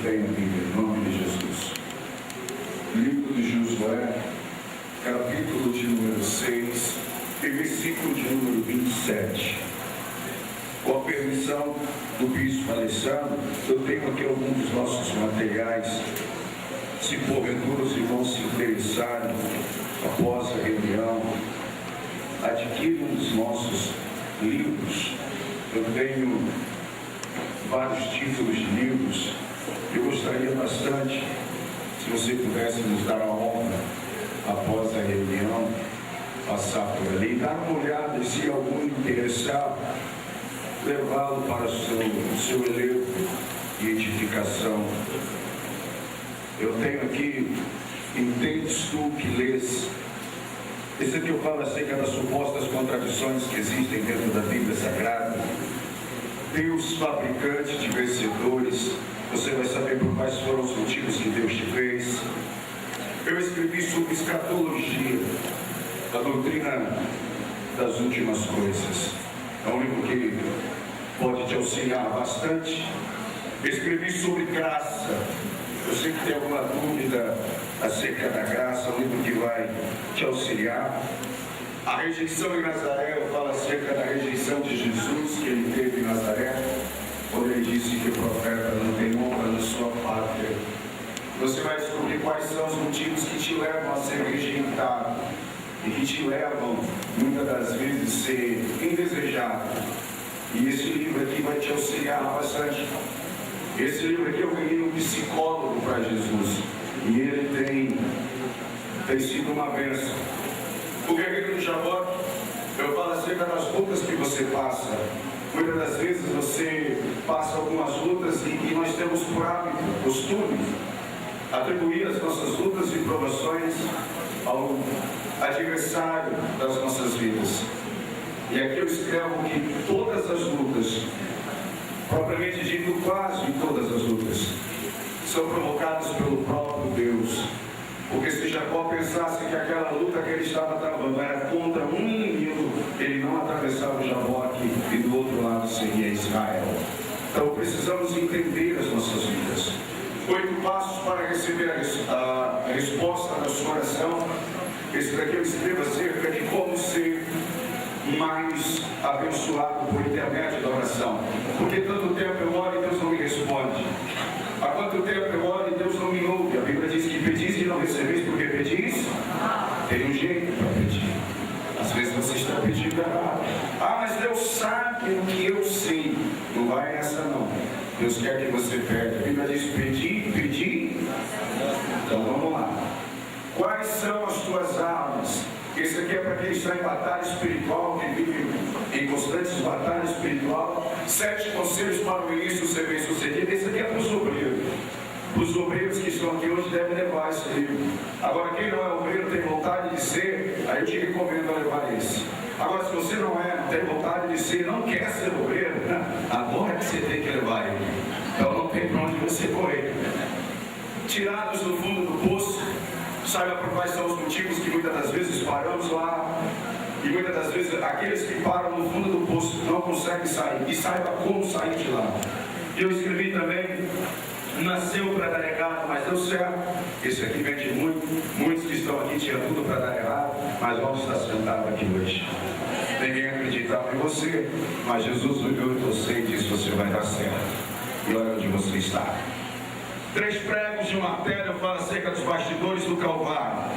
tem a Bíblia, em nome de Jesus. Livro de Josué, capítulo de número 6, e versículo de número 27. Com a permissão do bispo Alessandro, eu tenho aqui alguns dos nossos materiais. Se porventura os irmãos se interessarem, após a reunião, adquire um dos nossos livros. Eu tenho vários títulos de livros. Eu gostaria bastante, se você pudesse nos dar a honra, após a reunião, passar por ali, dar uma olhada e, se algum interessar, levá-lo para o seu elevo de edificação. Eu tenho aqui, Entendes tu que lês? Esse aqui eu falo acerca das supostas contradições que existem dentro da Bíblia Sagrada. Deus, fabricante de vencedores, você vai saber por quais foram os motivos que Deus te fez. Eu escrevi sobre escatologia, a doutrina das últimas coisas. É um livro que pode te auxiliar bastante. Escrevi sobre graça. Eu sei que tem alguma dúvida acerca da graça, é um livro que vai te auxiliar. A rejeição em Nazaré, eu falo acerca da rejeição de Jesus que ele teve em Nazaré, quando ele disse que o profeta não tem honra na sua pátria. Você vai descobrir quais são os motivos que te levam a ser rejeitado e que te levam, muitas das vezes, a ser indesejado. E esse livro aqui vai te auxiliar bastante. Esse livro aqui eu ganhei um psicólogo para Jesus, e ele tem sido uma bênção. O guerreiro do Jaboque, eu falo acerca das lutas que você passa. Muitas das vezes você passa algumas lutas e nós temos por hábito, costume, atribuir as nossas lutas e provações ao adversário das nossas vidas. E aqui eu escrevo que todas as lutas, propriamente dito, quase todas as lutas, são provocadas pelo próprio Deus. Porque se Jacó pensasse que aquela luta que ele estava travando era contra um inimigo, ele não atravessava o Jaboque e do outro lado seria Israel. Então precisamos entender as nossas vidas. 8 passos para receber a resposta da sua oração. Esse daqui eu escrevo acerca de como ser mais abençoado por intermédio da oração. Porque tanto tempo eu oro e Deus não me responde. Há quanto tempo eu oro e Deus não me ouve? A Bíblia diz que pedis e não recebeis porque pedis. Tem um jeito para pedir. Às vezes você está pedindo errado. Mas Deus sabe o que eu sei. Não vai nessa não. Deus quer que você pegue. A Bíblia diz pedir, pedir. Então vamos lá. Quais são as tuas armas? Esse aqui é para quem está em batalha espiritual, que vive em constantes batalhas espiritual. 7 conselhos para o início ser bem sucedido. Esse aqui é para os obreiros. Os obreiros que estão aqui hoje devem levar esse livro. Agora, quem não é obreiro, tem vontade de ser, aí eu te recomendo a levar esse. Agora, se você não tem vontade de ser, não quer ser obreiro, agora que você tem que levar ele. Então não tem para onde você correr. Tirados do fundo do poço, saiba por quais são os motivos que muitas das vezes paramos lá. E muitas das vezes aqueles que param no fundo do poço não conseguem sair. E saiba como sair de lá. Eu escrevi também, nasceu para dar errado, mas deu certo. Esse aqui vende muito. Muitos que estão aqui tinham tudo para dar errado, mas vamos estar sentados aqui hoje. Ninguém acreditava em você, mas Jesus olhou em você e disse: você vai dar certo. E olha onde você está. 3 pregos de um martelo, eu falo acerca dos bastidores do Calvário.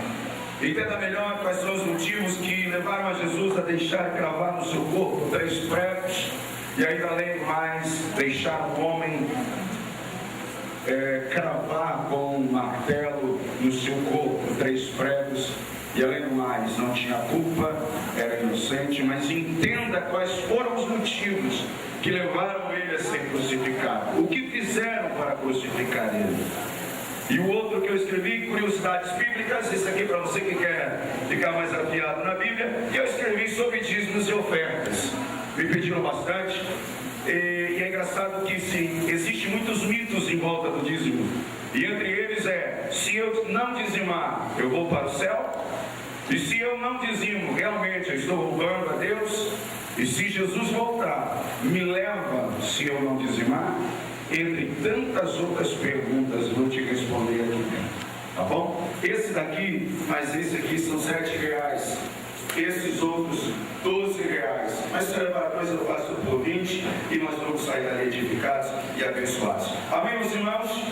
Entenda melhor quais são os motivos que levaram a Jesus a deixar cravar no seu corpo 3 pregos, e ainda além do mais, deixar o homem cravar com um martelo no seu corpo 3 pregos, e além do mais, não tinha culpa, era inocente. Mas entenda quais foram os motivos que levaram ele a ser crucificado. O que fizeram para crucificar ele? E o outro que eu escrevi, curiosidades bíblicas. Esse aqui para você que quer ficar mais afiado na Bíblia. E eu escrevi sobre dízimos e ofertas. Me pediram bastante. E é engraçado que existem muitos mitos em volta do dízimo. E entre eles se eu não dizimar, eu vou para o céu. E se eu não dizimo, realmente eu estou roubando a Deus. E se Jesus voltar, me leva se eu não dizimar. entre tantas outras perguntas, vou te responder aqui dentro. Tá bom? Esse daqui, mas esse aqui são R$7. Esses outros R$12. Mas se levar dois, eu faço por 20 e nós vamos sair dali edificados e abençoados. Amém, meus irmãos?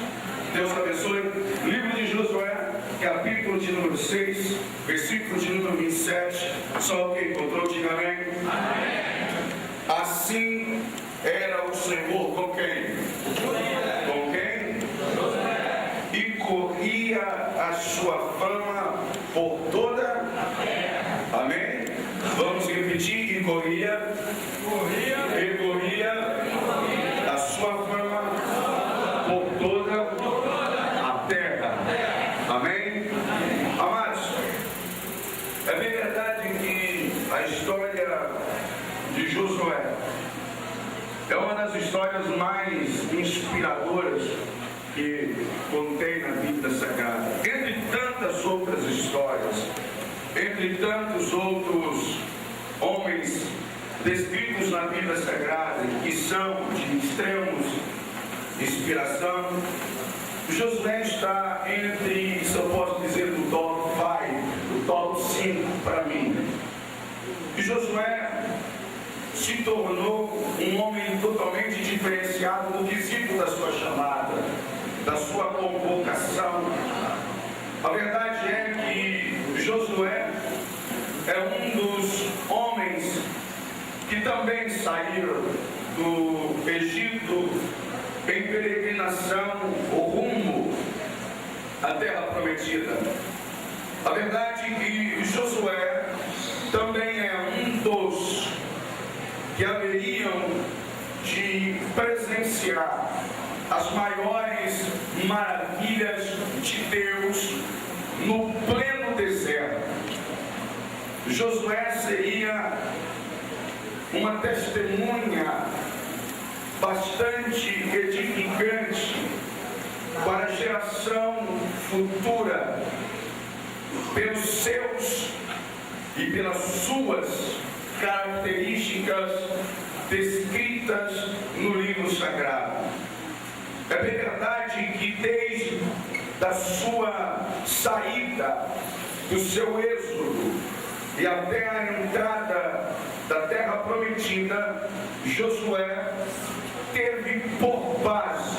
Deus abençoe. Livro de Josué, capítulo de número 6, versículo de número 27. Só quem encontrou, diga amém. Amém. Assim era o Senhor com quem? Com quem? E corria a sua fama por toda a terra. Amém? Vamos repetir. E corria a sua fama por toda a terra. Amém? Amados, é bem verdade que a história de Josué é uma das histórias mais inspiradoras que contém na Bíblia Sagrada. Entre tantas outras histórias, entre tantos outros homens descritos na Bíblia Sagrada, que são de extremos inspiração, Josué está entre, se eu posso dizer, do top 5, do top 5 para mim. E Josué se tornou um homem totalmente diferenciado no quesito da sua chamada, da sua convocação. A verdade é que Josué é um dos homens que também saíram do Egito em peregrinação rumo à terra prometida. A verdade é que Josué também é um dos que haveriam de presenciar as maiores maravilhas de Deus no pleno deserto. Josué seria uma testemunha bastante edificante para a geração futura, pelos seus e pelas suas características descritas no livro sagrado. É bem verdade que desde a sua saída do seu êxodo e até a entrada da terra prometida, Josué teve por base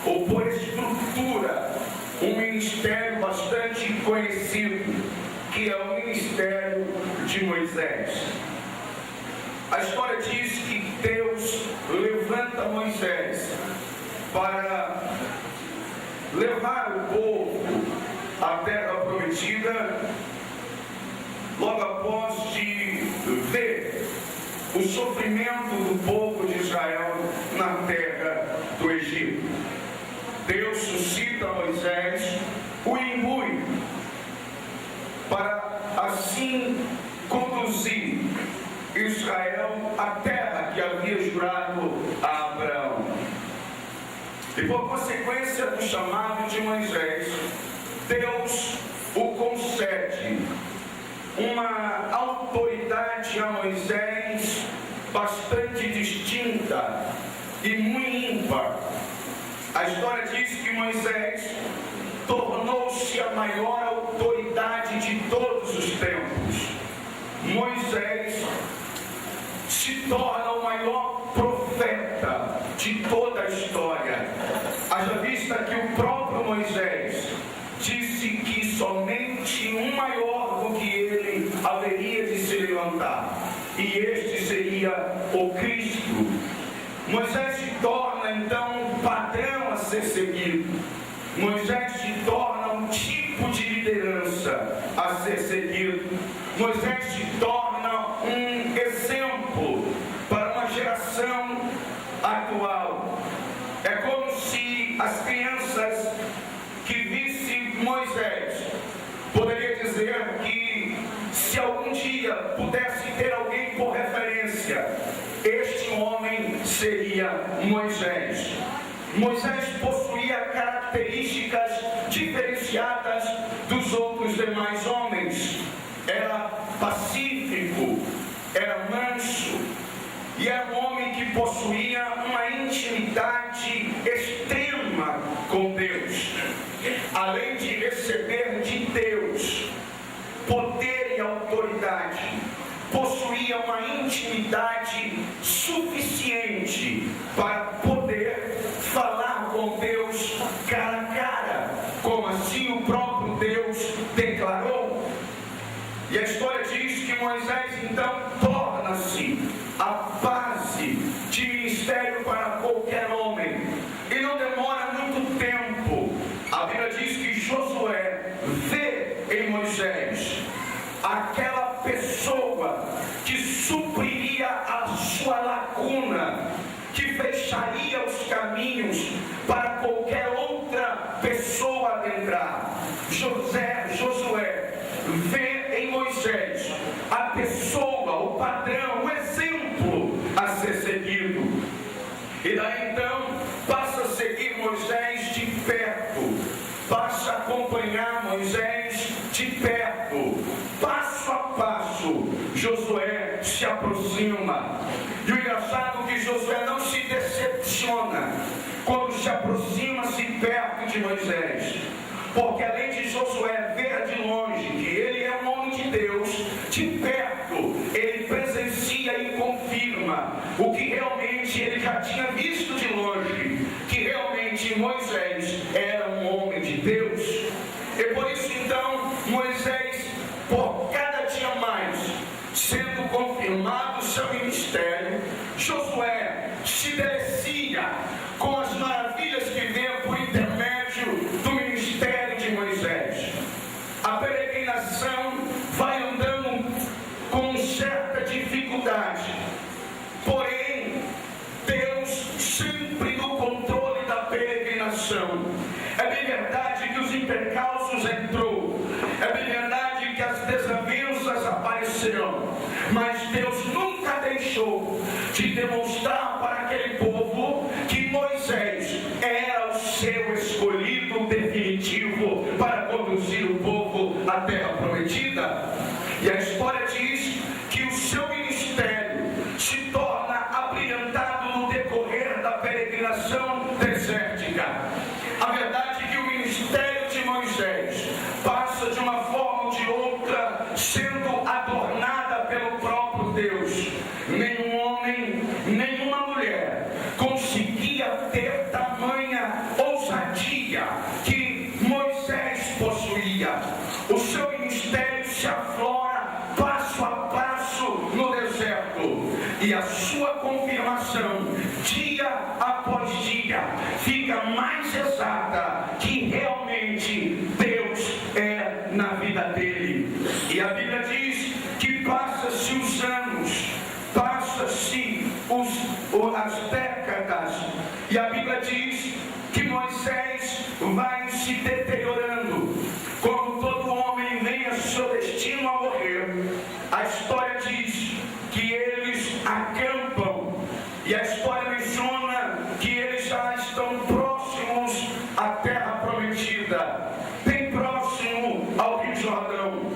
ou por estrutura um ministério bastante conhecido, que é o ministério de Moisés. A história diz que Deus levanta Moisés para levar o povo à terra prometida, logo após de ver o sofrimento do povo de Israel na terra do Egito. Deus suscita Moisés, o imbui, para assim conduzir Israel à terra que havia jurado a Abraão. E por consequência do chamado de Moisés, Deus o concede uma autoridade a Moisés bastante distinta e muito ímpar. A história diz que Moisés tornou-se a maior autoridade de todos os tempos. Moisés se torna o maior profeta de toda a história. Haja vista que o próprio Moisés disse que somente um maior do que ele haveria de se levantar, e este seria o Cristo. Moisés se torna então um padrão a ser seguido. Moisés se torna um tipo de liderança a ser seguido. Moisés se torna um exemplo para uma geração atual. É como se as crianças que vissem Moisés poderia dizer que, se algum dia pudesse ter alguém por referência, este homem seria Moisés. Moisés possuía características diferenciadas dos outros demais homens. Era pacífico, era manso, e era um homem que possuía uma intimidade que fecharia os caminhos para qualquer outra pessoa adentrar. Josué vê em Moisés a pessoa, o padrão, o exemplo a ser seguido. E daí então passa a seguir Moisés de perto, passa a acompanhar Moisés de perto, passo a passo. Josué se aproxima. E o engraçado é que Josué não se decepciona quando se aproxima-se perto de Moisés, porque além de Josué ver de longe que ele é um homem de Deus, de perto ele presencia e confirma o que realmente ele já tinha visto de longe, que realmente Moisés era um homem de Deus. E por isso então Moisés, por cada dia mais sendo confirmado o seu ministério, Josué se delicia com as maravilhas que vê por intermédio do ministério de Moisés. A peregrinação vai andando com certa dificuldade, porém Deus sempre no controle da peregrinação. É bem verdade que os impercalços entrou, é bem verdade que as desavenças aparecerão, mas Deus nunca deixou de demonstrar para aquele povo que Moisés era o seu escolhido definitivo para conduzir o povo à terra prometida. E a história diz que o seu ministério se torna abrilhantado no decorrer da peregrinação desértica. A verdade é que o ministério de Moisés passa de uma forma ou de outra sendo adornada pelo próprio Deus. Nenhum homem, nenhuma mulher conseguia ter tamanha ousadia que Moisés possuía. O seu ministério se aflora passo a passo no deserto, e a sua confirmação dia após dia fica mais exata que realmente Deus é na vida dele. E a Bíblia diz que passa-se os anos, passa-se as décadas, e a Bíblia diz que Moisés vai se deteriorando. Como todo homem vem a seu destino a morrer, a história diz que eles acampam, e a história menciona que eles já estão próximos à terra prometida, bem próximo ao Rio Jordão,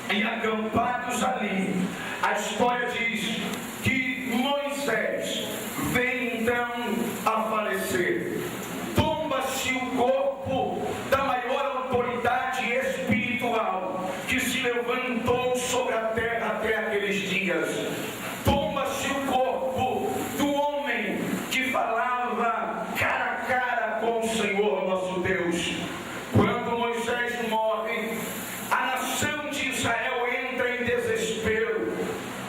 e acampados ali, a história diz que Moisés vem então a falecer. Tomba-se o corpo da maior autoridade espiritual que se levantou sobre a terra até aqueles dias. Tomba-se o corpo do homem que falava cara a cara com o Senhor nosso Deus. Quando Moisés morre, a nação de Israel entra em desespero.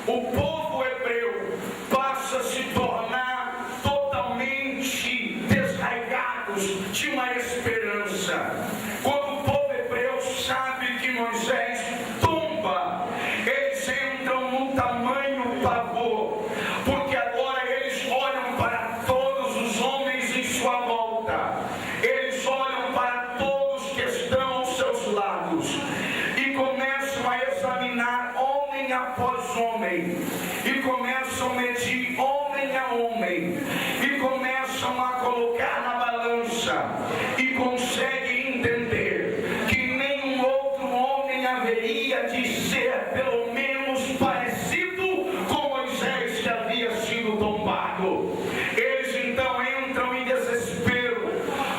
O povo hebreu passa a se tornar totalmente desraigados de uma esperança. Quando o povo hebreu sabe que Moisés tomba, eles entram num tamanho pavor, porque agora eles olham para todos os homens em sua volta, eles olham para todos que estão aos seus lados e começam a examinar homem após homem, e começam a medir homem a homem, e começam a colocar na balança, e conseguem entender que nenhum outro homem haveria de ser pelo menos parecido com Moisés, que havia sido tombado. Eles então entram em desespero,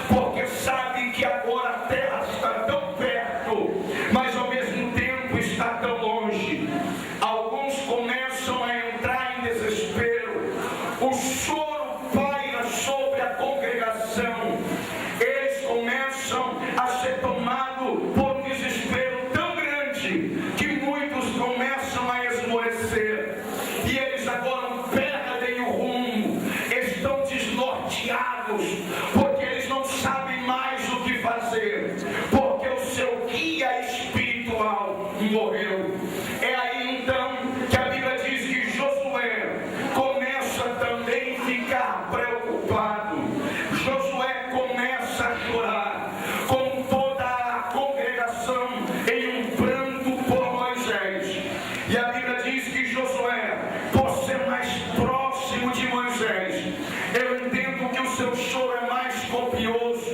porque sabem que agora a terra está tão perto, mas ao mesmo tempo está tão longe. Alguns começam a entrar em desespero, o choro paira sobre a congregação, eles começam a ser tomados por um desespero tão grande que muitos começam a esmorecer, e eles agora perdem o rumo, estão desnorteados, porque eles não sabem mais o que fazer, porque o seu guia espiritual morreu. É aí então que a Bíblia diz que Josué começa também a ficar preocupado. Josué começa a chorar com toda a congregação em um pranto por Moisés. E a Bíblia diz que Josué, por ser mais próximo de Moisés, eu entendo que o seu choro é mais copioso,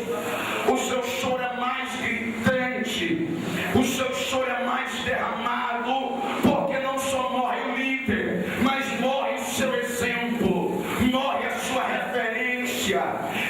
o seu choro é mais gritante, o seu choro é mais derramado, porque não só morre o líder, mas morre o seu exemplo, morre a sua referência,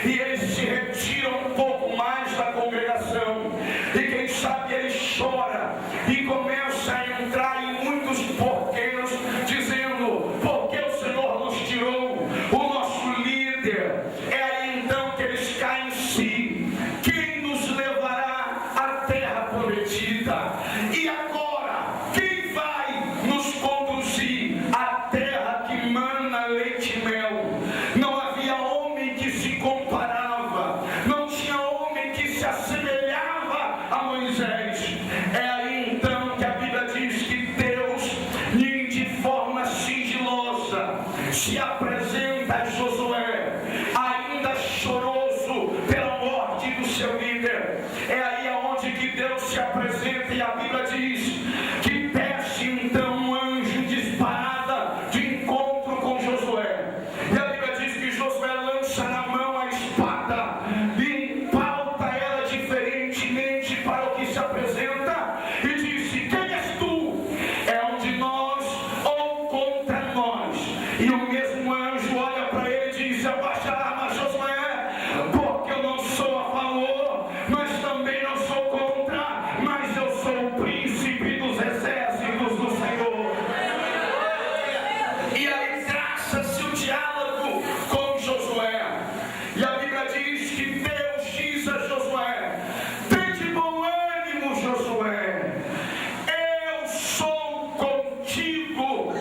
e ele se retira um pouco mais da congregação, e quem sabe ele chora e começa a entrar em muitos porquês, dizendo: por que o Senhor nos tirou o nosso líder? É aí então que eles caem em si. Quem nos levará à terra prometida? E agora, quem vai nos conduzir à terra que mana leite e mel? Não havia homem que se comparava, não tinha homem que se assemelhava a Moisés. É aí então que a Bíblia diz que Deus, de forma sigilosa, se apresenta a Josué, ainda choroso pela morte do seu líder. É aí aonde que Deus se apresenta, e a Bíblia diz que desce então um anjo de espada de encontro com Josué. E a Bíblia diz que Josué lança na mão a espada e pauta ela diferentemente para o que se apresenta, e disse: quem és tu? É um de nós ou contra nós? E o mesmo anjo olha para ele e diz: abaixa a arma, Josué, porque eu não sou a favor, mas também não sou contra, mas eu sou o príncipe dos exércitos do Senhor. E aí traça-se o diálogo com Josué, e a Bíblia diz que Deus diz a Josué: tem de bom ânimo, Josué, eu sou contigo.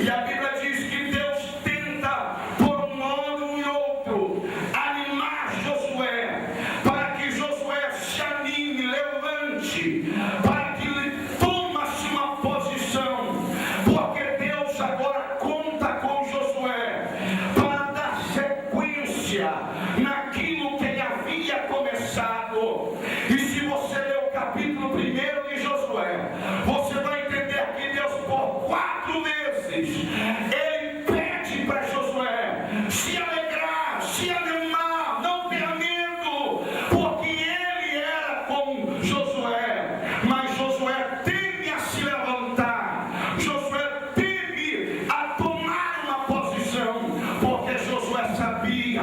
E a Bíblia diz que Deus tenta, por um modo e outro, animar Josué, para que Josué se anime, levante, para que ele tome-se uma posição, porque Deus agora conta com Josué para dar sequência naquilo que ele havia começado. E se você ler o capítulo 1 de Josué, você vai entender que Deus, por 4 vezes, ele pede para Josué se alegrar, se animar, não tenha medo, porque ele era com Josué. Mas Josué teme a se levantar, Josué teme a tomar uma posição, porque Josué sabia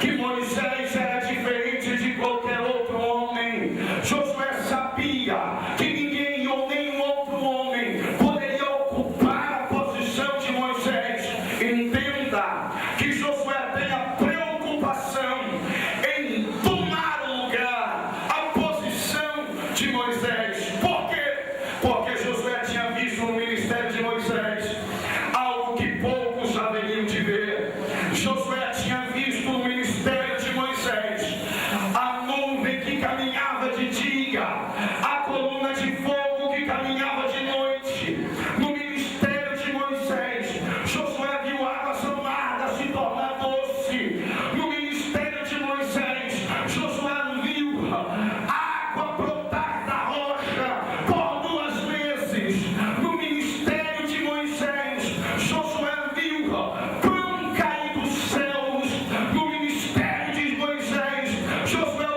que Moisés era diferente de qualquer outro homem. Josué sabia que ninguém ou nenhum outro homem poderia ocupar a posição de Moisés. Entenda que Josué tem a preocupação em tomar o lugar, a posição de Moisés. Por quê? Porque Josué tinha visto no ministério de Moisés algo que poucos haveriam de ver. Josué tinha visto no ministério de Moisés a nuvem que caminhava de dia, a coluna de fogo que caminhava de noite. No ministério de Moisés, Josué viu águas amadas se tornar doce. No ministério de Moisés, Josué viu água brotar da rocha por 2 vezes. No ministério de Moisés, Josué viu pão cair dos céus. No ministério de Moisés, Josué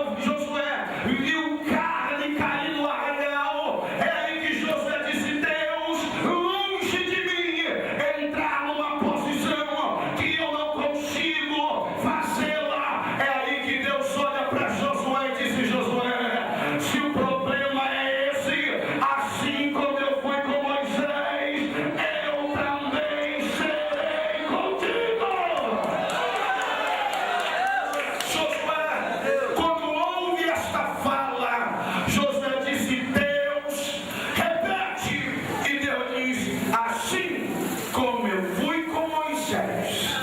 viu carne cair no arraial. É aí que Josué disse: Deus, longe de mim entrar numa posição que eu não consigo fazê-la. É aí que Deus olha para Josué e disse: Josué, se o problema é esse, assim como eu fui com Moisés, eu também serei contigo. Josué, quando ouve esta fala, Josué disse: Deus, repete. E Deus diz: assim como eu fui com Moisés,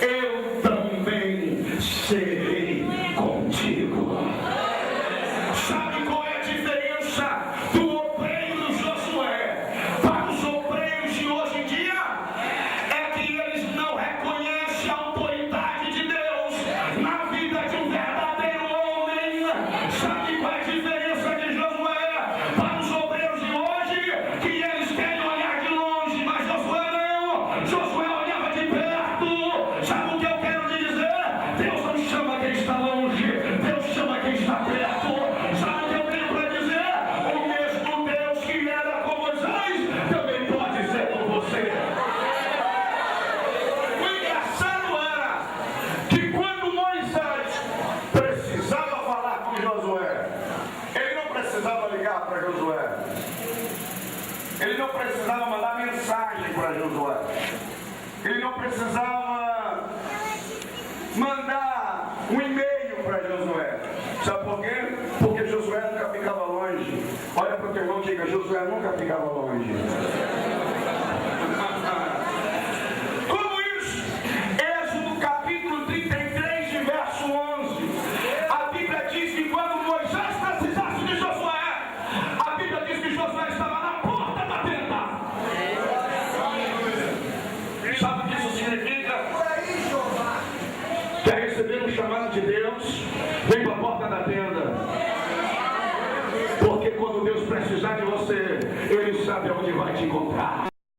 eu também serei contigo. Sabe qual é a diferença do obreiro Josué para os obreiros de hoje em dia? É que eles não reconhecem a autoridade de Deus. precisava mandar um e-mail para Josué. Sabe por quê? Porque Josué nunca ficava longe. Olha para o teu irmão e diga: Josué nunca ficava longe. Como isso? Êxodo capítulo 33, de verso 11. A Bíblia diz que quando Moisés precisasse de Josué, a Bíblia diz que Josué estava na porta da tenda. Sabe o que isso significa? Quer receber um chamado de Deus? Vem para a porta da tenda. Porque quando Deus precisar de você, Ele sabe aonde vai te encontrar.